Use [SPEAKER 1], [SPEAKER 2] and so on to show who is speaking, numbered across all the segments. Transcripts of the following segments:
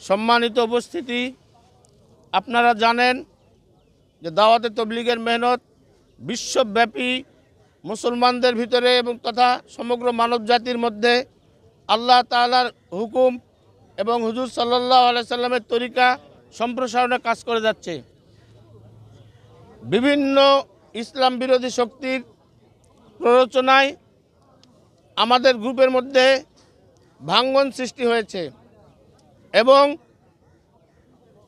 [SPEAKER 1] সম্মানিত উপস্থিতি, আপনারা জানেন যে দাওয়াতে তবলিগের মেহনত বিশ্বব্যাপী মুসলমানদের ভিতরে এবং তথা সমগ্র মানব জাতির মধ্যে আল্লাহ তাআলার হুকুম এবং হুজুর সাল্লাল্লাহু আলাইহি সাল্লামের তরিকা সম্প্রসারণে কাজ করে যাচ্ছে। বিভিন্ন ইসলাম বিরোধী শক্তির প্ররোচনায় আমাদের গ্রুপের মধ্যে ভাঙ্গন সৃষ্টি হয়েছে এবং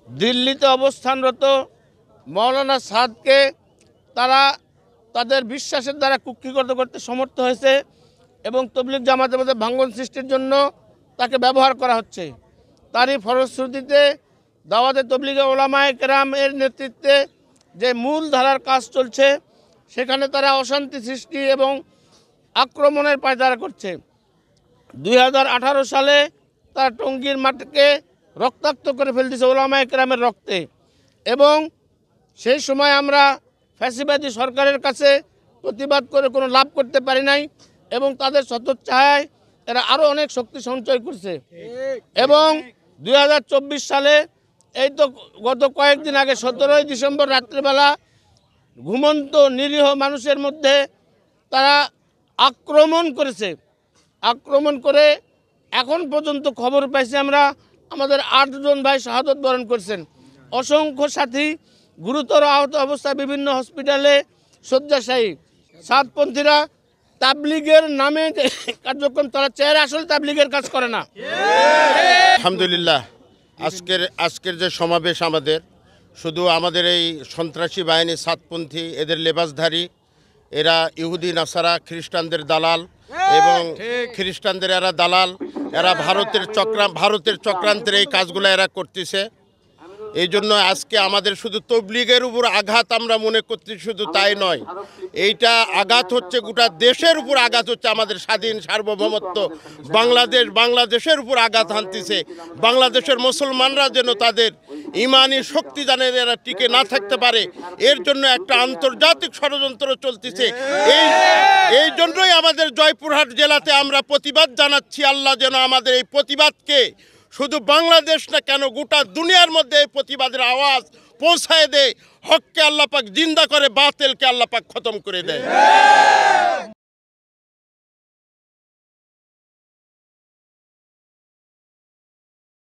[SPEAKER 1] দিল্লিতে অবস্থানরত মৌলানা সাদকে তারা তাদের বিশ্বাসের দ্বারা কুক্ষিগত করতে সমর্থ হয়েছে এবং তবলিগ জামাতের মধ্যে ভাঙ্গন সৃষ্টির জন্য তাকে ব্যবহার করা হচ্ছে। তারই ফলশ্রুতিতে দাওয়াতে তবলিগে ওলামায়ে কেরাম এর নেতৃত্বে যে মূল ধারার কাজ চলছে সেখানে তারা অশান্তি সৃষ্টি এবং আক্রমণের পায়তারা করছে। 2018 সালে তারা টঙ্গীর মাঠকে রক্তাক্ত করে ফেলতেছে ওলামায়ে কেরামের রক্তে এবং সেই সময় আমরা ফ্যাসিবাদী সরকারের কাছে প্রতিবাদ করে কোনো লাভ করতে পারি নাই এবং তাদের ছত্রছায়ায় এরা আরও অনেক শক্তি সঞ্চয় করছে এবং 2024 সালে এই তো গত কয়েকদিন আগে 17 ডিসেম্বর রাত্রিবেলা ঘুমন্ত নিরীহ মানুষের মধ্যে তারা আক্রমণ করেছে। আক্রমণ করে এখন পর্যন্ত খবর পাইছি আমরা আমাদের 8 জন ভাই শাহাদত বরণ করছেন। অসংখ্য সাথী গুরুতর আহত অবস্থায় বিভিন্ন হসপিটালে শয্যাশায়ী। সাতপন্থীরা তাবলিগের নামে কার্যক্রম তারা চেয়ারে আসলে তাবলিগের কাজ করে না।
[SPEAKER 2] আলহামদুলিল্লাহ, আজকের যে সমাবেশ আমাদের শুধু আমাদের এই সন্ত্রাসী বাহিনী সাতপন্থী এদের লেবাসধারী, এরা ইহুদি নাসারা খ্রিস্টানদের দালাল এবং খ্রিস্টানদের এরা দালাল, এরা ভারতের চক্রান্তের এই কাজগুলো এরা করতেছে। এই জন্য আজকে আমাদের শুধু তবলিগের উপর আঘাত আমরা মনে করছি, শুধু তাই নয়, এইটা আঘাত হচ্ছে গোটা দেশের উপর আঘাত হচ্ছে। আমাদের স্বাধীন সার্বভৌমত্ব বাংলাদেশের উপর আঘাত হানতেছে। বাংলাদেশের মুসলমানরা যেন তাদের ইমানি শক্তি জানে এরা টিকে না থাকতে পারে, এর জন্য একটা আন্তর্জাতিক ষড়যন্ত্র চলতেছে। এই জন্যই আমাদের জয়পুরহাট জেলাতে আমরা প্রতিবাদ জানাচ্ছি। আল্লাহ যেন আমাদের এই প্রতিবাদকে শুধু বাংলাদেশ না কেন গোটা দুনিয়ার মধ্যে এই প্রতিবাদের আওয়াজ পৌঁছায় দেয়। হককে আল্লাহ পাক জিন্দা করে, বাতিলকে আল্লাহ পাক খতম করে দেয়।